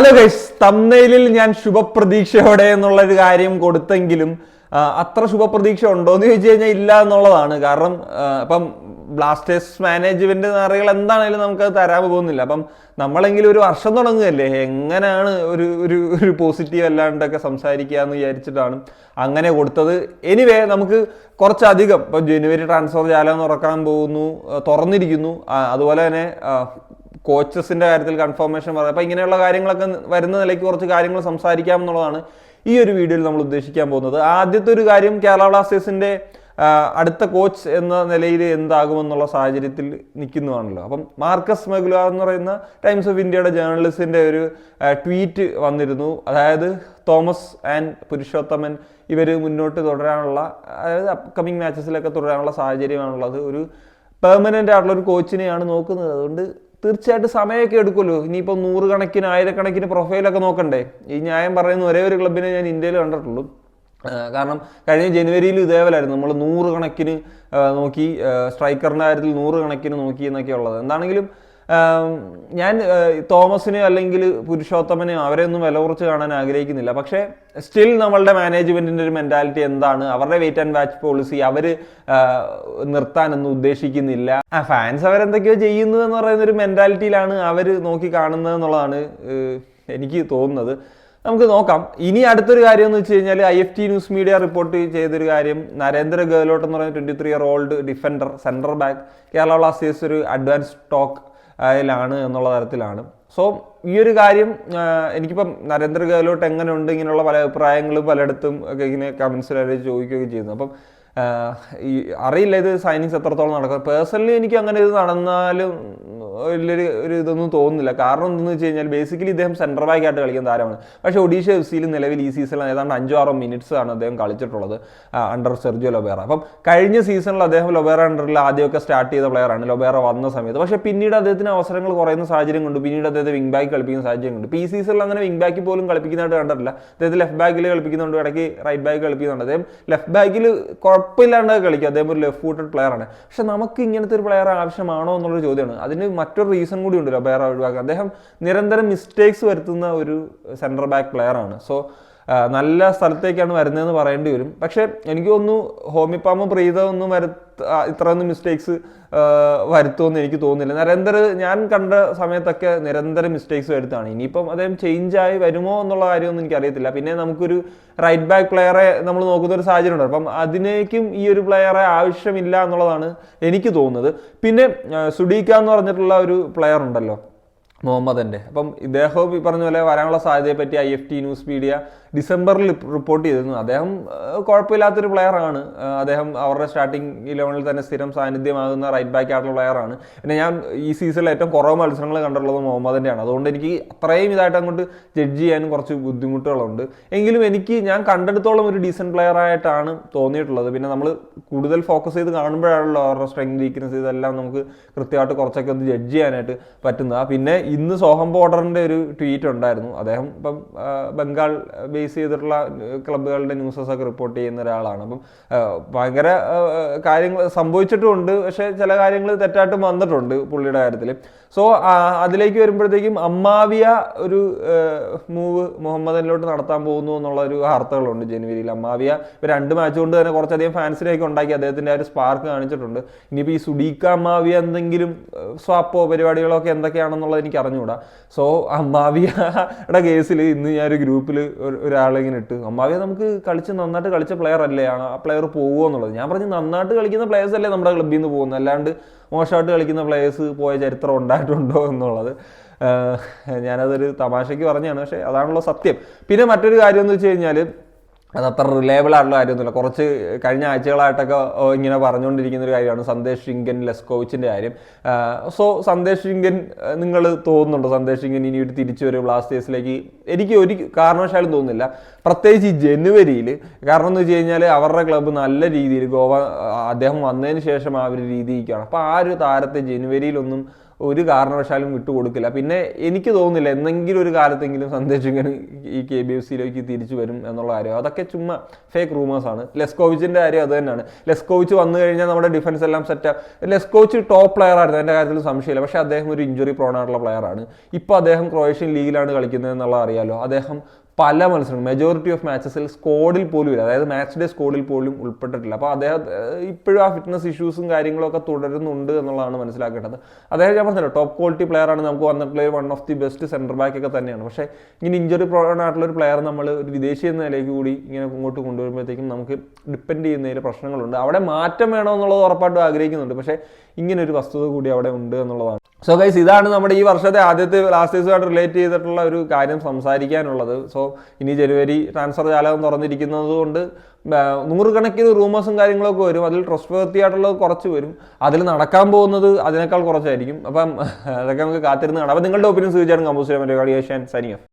Hello guys, തംബ്നെയിലിൽ ഞാൻ ശുഭപ്രതീക്ഷയോടെ എന്നുള്ളൊരു കാര്യം കൊടുത്തെങ്കിലും അത്ര ശുഭപ്രതീക്ഷ ഉണ്ടോ എന്ന് ചോദിച്ചു കഴിഞ്ഞാൽ ഇല്ല എന്നുള്ളതാണ്. കാരണം ഇപ്പം ബ്ലാസ്റ്റേഴ്സ് മാനേജ്മെന്റ് നാറികൾ എന്താണെങ്കിലും നമുക്കത് തരാൻ പോകുന്നില്ല. അപ്പം നമ്മളെങ്കിലും ഒരു വർഷം തുടങ്ങുകയല്ലേ, എങ്ങനെയാണ് ഒരു പോസിറ്റീവ് അല്ലാണ്ടൊക്കെ സംസാരിക്കുക എന്ന് വിചാരിച്ചിട്ടാണ് അങ്ങനെ കൊടുത്തത്. എനിവേ നമുക്ക് കുറച്ചധികം ഇപ്പം ജനുവരി ട്രാൻസ്ഫർ ജാലം തുറന്നിരിക്കുന്നു. അതുപോലെ തന്നെ കോച്ചസിന്റെ കാര്യത്തിൽ കൺഫർമേഷൻ പറയാം. അപ്പം ഇങ്ങനെയുള്ള കാര്യങ്ങളൊക്കെ വരുന്ന നിലയ്ക്ക് കുറച്ച് കാര്യങ്ങൾ സംസാരിക്കാം എന്നുള്ളതാണ് ഈ ഒരു വീഡിയോയിൽ നമ്മൾ ഉദ്ദേശിക്കാൻ പോകുന്നത്. ആദ്യത്തെ ഒരു കാര്യം, കേരള ബ്ലാസ്റ്റേഴ്സിന്റെ അടുത്ത കോച്ച് എന്ന നിലയിൽ എന്താകുമെന്നുള്ള സാഹചര്യത്തിൽ നിൽക്കുന്നതാണല്ലോ. അപ്പം മാർക്കസ് മെഗുല എന്ന് പറയുന്ന ടൈംസ് ഓഫ് ഇന്ത്യയുടെ ജേർണലിസ്റ്റിന്റെ ഒരു ട്വീറ്റ് വന്നിരുന്നു. അതായത് തോമസ് ആൻഡ് പുരുഷോത്തമൻ ഇവർ മുന്നോട്ട് തുടരാനുള്ള, അതായത് അപ്കമിങ് മാച്ചസിലൊക്കെ തുടരാനുള്ള സാഹചര്യമാണുള്ളത്. ഒരു പെർമനന്റ് ആയിട്ടുള്ള ഒരു കോച്ചിനെയാണ് നോക്കുന്നത്. അതുകൊണ്ട് തീർച്ചയായിട്ടും സമയമൊക്കെ എടുക്കുമല്ലോ. ഇനിയിപ്പോൾ 100 കണക്കിന് 1000 പ്രൊഫൈലൊക്കെ നോക്കണ്ടേ. ഈ ന്യായം പറയുന്ന ഒരേ ഒരു ക്ലബിനെ ഞാൻ ഇന്ത്യയിൽ കണ്ടിട്ടുള്ളൂ. കാരണം കഴിഞ്ഞ ജനുവരിയിൽ ഇതേപോലെയായിരുന്നു. നമ്മൾ 100 കണക്കിന് നോക്കി, സ്ട്രൈക്കറിൻ്റെ കാര്യത്തിൽ 100 കണക്കിന് നോക്കി എന്നൊക്കെ ഉള്ളത്. എന്താണെങ്കിലും ഞാൻ തോമസിനെയോ അല്ലെങ്കിൽ പുരുഷോത്തമനെയോ അവരെയൊന്നും വില കുറച്ച് കാണാൻ ആഗ്രഹിക്കുന്നില്ല. പക്ഷേ സ്റ്റിൽ നമ്മളുടെ മാനേജ്മെന്റിന്റെ ഒരു മെന്റാലിറ്റി എന്താണ്, അവരുടെ വെയിറ്റ് ആൻഡ് വാച്ച് പോളിസി അവർ നിർത്താനൊന്നും ഉദ്ദേശിക്കുന്നില്ല. ഫാൻസ് അവരെന്തൊക്കെയോ ചെയ്യുന്നു എന്ന് പറയുന്ന ഒരു മെന്റാലിറ്റിയിലാണ് അവർ നോക്കി കാണുന്നത് എന്നുള്ളതാണ് എനിക്ക് തോന്നുന്നത്. നമുക്ക് നോക്കാം. ഇനി അടുത്തൊരു കാര്യം എന്ന് വെച്ച് കഴിഞ്ഞാൽ IFT ന്യൂസ് മീഡിയ റിപ്പോർട്ട് ചെയ്തൊരു കാര്യം, നരേന്ദ്ര ഗെഹ്ലോട്ട് എന്ന് പറയുന്ന 23-year-old defender, central back, Kerala Blasters ഒരു അഡ്വാൻസ് ടോക്ക് ാണ് എന്നുള്ള തരത്തിലാണ്. സോ ഈ ഒരു കാര്യം എനിക്കിപ്പം നരേന്ദ്ര ഗെഹ്ലോട്ട് എങ്ങനെയുണ്ട്, ഇങ്ങനെയുള്ള പല അഭിപ്രായങ്ങളും പലയിടത്തും ഒക്കെ ഇങ്ങനെ കമൻസിൽ ചോദിക്കുകയൊക്കെ ചെയ്യുന്നു. അപ്പം ഈ അറിയില്ല ഇത് സൈനിങ്സ് എത്രത്തോളം നടക്കും. പേഴ്സണലി എനിക്ക് അങ്ങനെ ഇത് നടന്നാലും ഒരു ഇതൊന്നും തോന്നുന്നില്ല. കാരണം എന്താണെന്ന് വെച്ച് കഴിഞ്ഞാൽ ബേസിക്കലി ഇദ്ദേഹം സെൻട്രൽ ബാക്ക് ആയിട്ട് കളിക്കുന്ന താരമാണ്. പക്ഷേ ഒഡീഷ FC നിലവിൽ ഈ സീസണിൽ ഏതാണ്ട് 5-6 മിനിറ്റ്സ് ആണ് അദ്ദേഹം കളിച്ചിട്ടുള്ളത് അണ്ടർ സെർജിയോ ലൊബേറ. അപ്പം കഴിഞ്ഞ സീസണിൽ അദ്ദേഹം ലൊബേറ അണ്ടറിൽ ആദ്യമൊക്കെ സ്റ്റാർട്ട് ചെയ്ത പ്ലെയറാണ് ലൊബേറ വന്ന സമയത്ത്. പക്ഷേ പിന്നീട് അദ്ദേഹത്തിന് അവസരങ്ങൾ കുറയുന്ന സാഹചര്യം കൊണ്ട് പിന്നീട് അദ്ദേഹത്തെ വിങ് ബാക്ക് കളിപ്പിക്കുന്ന സാഹചര്യം കൊണ്ട് ഈ സീസണിൽ അങ്ങനെ വിങ് ബാക്കിൽ പോലും കളിപ്പിക്കുന്നതായിട്ട് കണ്ടിട്ടില്ല. അദ്ദേഹത്തെ ലെഫ്റ്റ് ബാക്കിൽ കളിപ്പിക്കുന്നുണ്ട്, ഇടയ്ക്ക് റൈറ്റ് ബാക്ക് കളിപ്പിക്കുന്നുണ്ട്. അദ്ദേഹം ലെഫ്റ്റ് ബാക്കിൽ കുഴപ്പമില്ലാണ്ട് കളിക്കും. അദ്ദേഹം ഒരു ലെഫ്റ്റ് ഫൂട്ടഡ് പ്ലെയർ ആണ്. പക്ഷെ നമുക്ക് ഇങ്ങനത്തെ ഒരു പ്ലെയർ ആവശ്യമാണോ എന്നുള്ളൊരു ചോദ്യമാണ്. അതിന് മറ്റൊരു റീസൺ കൂടി ഉണ്ട് ലൊബേറ ഒഴിവാക്കാൻ. അദ്ദേഹം നിരന്തരം മിസ്റ്റേക്സ് വരുത്തുന്ന ഒരു സെൻട്രൽ ബാക്ക് പ്ലെയർ ആണ്. സോ നല്ല സ്ഥലത്തേക്കാണ് വരുന്നതെന്ന് പറയേണ്ടി വരും. പക്ഷെ എനിക്ക് തോന്നുന്നു ഹോമിപ്പാമും പ്രീതമൊന്നും ഇത്രയൊന്നും മിസ്റ്റേക്സ് വരുത്തുമെന്ന് എനിക്ക് തോന്നുന്നില്ല. ഞാൻ കണ്ട സമയത്തൊക്കെ നിരന്തരം മിസ്റ്റേക്സ് വരുത്താണ്. ഇനിയിപ്പം അദ്ദേഹം ചേഞ്ചായി വരുമോ എന്നുള്ള കാര്യമൊന്നും എനിക്കറിയത്തില്ല. പിന്നെ നമുക്കൊരു റൈറ്റ് ബാക്ക് പ്ലെയറെ നമ്മൾ നോക്കുന്ന ഒരു സാഹചര്യം ഉണ്ട്. അപ്പം അതിനേക്കും ഈ ഒരു പ്ലെയറെ ആവശ്യമില്ല എന്നുള്ളതാണ് എനിക്ക് തോന്നുന്നത്. പിന്നെ സുഡീക്ക എന്ന് പറഞ്ഞിട്ടുള്ള ഒരു പ്ലെയർ ഉണ്ടല്ലോ, മുഹമ്മദിൻ്റെ. അപ്പം ഇദ്ദേഹവും ഈ പറഞ്ഞ പോലെ വരാനുള്ള സാധ്യതയെ പറ്റി IFT ന്യൂസ് മീഡിയ ഡിസംബറിൽ റിപ്പോർട്ട് ചെയ്തിരുന്നു. അദ്ദേഹം കുഴപ്പമില്ലാത്തൊരു പ്ലെയറാണ്. അദ്ദേഹം അവരുടെ സ്റ്റാർട്ടിംഗ് 11 തന്നെ സ്ഥിരം സാന്നിധ്യമാകുന്ന റൈറ്റ് ബാക്ക് ആയിട്ടുള്ള പ്ലെയറാണ്. പിന്നെ ഞാൻ ഈ സീസണിൽ ഏറ്റവും കുറവ് മത്സരങ്ങൾ കണ്ടിട്ടുള്ളത് മുഹമ്മദിൻ്റെയാണ്. അതുകൊണ്ട് എനിക്ക് അത്രയും ഇതായിട്ട് അങ്ങോട്ട് ജഡ്ജ് ചെയ്യാനും കുറച്ച് ബുദ്ധിമുട്ടുകളുണ്ട്. എങ്കിലും ഞാൻ കണ്ടെടുത്തോളം ഒരു ഡീസൻറ്റ് പ്ലെയർ ആയിട്ടാണ് തോന്നിയിട്ടുള്ളത്. പിന്നെ നമ്മൾ കൂടുതൽ ഫോക്കസ് ചെയ്ത് കാണുമ്പോഴാണല്ലോ അവരുടെ സ്ട്രെങ്ത്, വീക്ക്നെസ് ഇതെല്ലാം നമുക്ക് കൃത്യമായിട്ട് കുറച്ചൊക്കെ ഒന്ന് ജഡ്ജ് ചെയ്യാനായിട്ട് പറ്റുന്നത്. പിന്നെ ഇന്ന് സോഹം ബോർഡറിൻ്റെ ഒരു ട്വീറ്റ് ഉണ്ടായിരുന്നു. അദ്ദേഹം ഇപ്പം ബംഗാൾ ബേസ് ചെയ്തിട്ടുള്ള ക്ലബ്ബുകളുടെ ന്യൂസസ് ഒക്കെ റിപ്പോർട്ട് ചെയ്യുന്ന ഒരാളാണ്. അപ്പം ഭയങ്കര കാര്യങ്ങൾ സംഭവിച്ചിട്ടുമുണ്ട്. പക്ഷേ ചില കാര്യങ്ങൾ തെറ്റായിട്ടും വന്നിട്ടുണ്ട് പുള്ളിയുടെ കാര്യത്തിൽ. സോ അതിലേക്ക് വരുമ്പോഴത്തേക്കും അമ്മാവിയ ഒരു മൂവ് മുഹമ്മദിനിലോട്ട് നടത്താൻ പോകുന്നു എന്നുള്ള ഒരു വാർത്തകളുണ്ട് ജനുവരിയിൽ. അമ്മാവിയ 2 മാച്ച് കൊണ്ട് തന്നെ കുറച്ചധികം ഫാൻസിനെയൊക്കെ ഉണ്ടാക്കി അദ്ദേഹത്തിൻ്റെ ആ ഒരു സ്പാർക്ക് കാണിച്ചിട്ടുണ്ട്. ഇനിയിപ്പോൾ ഈ സുഡീക്ക അമ്മാവിയ എന്തെങ്കിലും സ്വാപ്പോ പരിപാടികളോ ഒക്കെ എന്തൊക്കെയാണെന്നുള്ളത് എനിക്ക് അറിഞ്ഞുകൂടാ. സോ അമ്മാവിയയുടെ കേസിൽ ഇന്ന് ഞാനൊരു ഗ്രൂപ്പിൽ ഒരാളിങ്ങനെ ഇട്ട്, അമ്മാവിയ നമുക്ക് നന്നായിട്ട് കളിച്ച പ്ലെയർ അല്ലേ, ആ പ്ലെയർ പോകുമോ എന്നുള്ളത്. ഞാൻ പറഞ്ഞു നന്നായിട്ട് കളിക്കുന്ന പ്ലെയേഴ്സ് അല്ലേ നമ്മുടെ ക്ലബ്ബിൽ നിന്ന് പോകുന്നത്, അല്ലാണ്ട് മോശമായിട്ട് കളിക്കുന്ന പ്ലെയേഴ്സ് പോയ ചരിത്രം ഉണ്ടായിട്ടുണ്ടോ എന്നുള്ളത് ഞാനതൊരു തമാശയ്ക്ക് പറഞ്ഞാണ്. പക്ഷേ അതാണല്ലോ സത്യം. പിന്നെ മറ്റൊരു കാര്യം എന്ന് വെച്ച് കഴിഞ്ഞാൽ അത് അത്ര റിലയബിൾ ആയിട്ടുള്ള കാര്യമൊന്നുമില്ല. കുറച്ച് കഴിഞ്ഞ ആഴ്ചകളായിട്ടൊക്കെ ഇങ്ങനെ പറഞ്ഞുകൊണ്ടിരിക്കുന്ന ഒരു കാര്യമാണ് സന്ദേശ് ഷിങ്കൻ ലെസ്കോവിച്ചിൻ്റെ കാര്യം. സോ സന്ദേശ് ഷിങ്കൻ, നിങ്ങൾ തോന്നുന്നുണ്ടോ സന്ദേശ് ഷിങ്കൻ ഇനി ഒരു തിരിച്ചു വരും ബ്ലാസ്റ്റേഴ്സിലേക്ക്? എനിക്ക് ഒരു കാരണവശാലും തോന്നുന്നില്ല, പ്രത്യേകിച്ച് ഈ ജനുവരിയിൽ. കാരണം എന്ന് വെച്ച് കഴിഞ്ഞാൽ അവരുടെ ക്ലബ്ബ് നല്ല രീതിയിൽ അദ്ദേഹം വന്നതിന് ശേഷം ആ ഒരു രീതിക്കാണ്. അപ്പോൾ ആ ഒരു താരത്തെ ജനുവരിയിലൊന്നും ഒരു കാരണവശാലും വിട്ടുകൊടുക്കില്ല. പിന്നെ എനിക്ക് തോന്നുന്നില്ല എന്തെങ്കിലും ഒരു കാലത്തെങ്കിലും സന്ദേശ് ജിങ്കൻ ഈ KBFCയിലേക്ക് തിരിച്ചു വരും എന്നുള്ള കാര്യം. അതൊക്കെ ചുമ്മാ ഫേക്ക് റൂമേഴ്സാണ്. ലെസ്കോവിച്ചിൻ്റെ കാര്യം അത് തന്നെയാണ്. ലെസ്കോവിച്ച് വന്നു കഴിഞ്ഞാൽ നമ്മുടെ ഡിഫൻസ് എല്ലാം സെറ്റ്. ലെസ്കോവിച്ച് ടോപ്പ് പ്ലെയർ ആയിരുന്നു, എൻ്റെ കാര്യത്തിൽ സംശയമില്ല. പക്ഷേ അദ്ദേഹം ഒരു ഇഞ്ചുറി പ്രോൺ ആയിട്ടുള്ള പ്ലെയറാണ്. ഇപ്പോൾ അദ്ദേഹം ക്രൊയേഷ്യൻ ലീഗിലാണ് കളിക്കുന്നത് എന്നുള്ളത് അറിയാലോ. അദ്ദേഹം പല മത്സരങ്ങൾ മെജോറിറ്റി ഓഫ് മാച്ചസിൽ സ്കോഡിൽ പോലും ഇല്ല, അതായത് മാച്ച് ഡേ സ്കോഡിൽ പോലും ഉൾപ്പെട്ടിട്ടില്ല. അപ്പോൾ അദ്ദേഹം ഇപ്പോഴും ആ ഫിറ്റ്നസ് ഇഷ്യൂസും കാര്യങ്ങളൊക്കെ തുടരുന്നുണ്ട് എന്നുള്ളതാണ് മനസ്സിലാക്കേണ്ടത്. അദ്ദേഹം ഞാൻ പറഞ്ഞല്ലോ ടോപ്പ് ക്വാളിറ്റി പ്ലെയർ ആണ്, നമുക്ക് വന്നിട്ടുള്ള one of the best centre back ഒക്കെ തന്നെയാണ്. പക്ഷേ ഇങ്ങനെ ഇഞ്ചുറി പ്രോൺ ആയിട്ടുള്ള ഒരു പ്ലെയർ നമ്മൾ ഒരു വിദേശി എന്ന നിലയ്ക്ക് കൂടി ഇങ്ങനെ ഇങ്ങോട്ട് കൊണ്ടുവരുമ്പോഴത്തേക്കും നമുക്ക് ഡിപ്പെൻഡ് ചെയ്യുന്നതിൽ പ്രശ്നങ്ങളുണ്ട്. അവിടെ മാറ്റം വേണമെന്നുള്ളത് ഉറപ്പായിട്ടും ആഗ്രഹിക്കുന്നുണ്ട്. പക്ഷേ ഇങ്ങനെ ഒരു വസ്തുത കൂടി അവിടെ ഉണ്ട് എന്നുള്ളതാണ്. സോ ഗൈസ്, ഇതാണ് നമ്മുടെ ഈ വർഷത്തെ ആദ്യത്തെ ബ്ലാസ്റ്റേഴ്സുമായിട്ട് റിലേറ്റ് ചെയ്തിട്ടുള്ള ഒരു കാര്യം സംസാരിക്കാനുള്ളത്. സോ ഇനി ജനുവരി ട്രാൻസ്ഫർ ജാലകം തുറന്നിരിക്കുന്നത് കൊണ്ട് നൂറുകണക്കിന് റൂമേഴ്സും കാര്യങ്ങളൊക്കെ വരും. അതിൽ ട്രസ്റ്റ് വർത്തി ആയിട്ടുള്ളത് കുറച്ച് വരും, അതിൽ നടക്കാൻ പോകുന്നത് അതിനേക്കാൾ കുറച്ചായിരിക്കും. അപ്പം അതൊക്കെ നമുക്ക് കാത്തിരുന്ന് കാണാം. അപ്പം നിങ്ങളുടെ ഒപ്പീനിയൻ തീർച്ചയായിട്ടും കമ്പോസ് ചെയ്യാൻ പറ്റും. Signing off.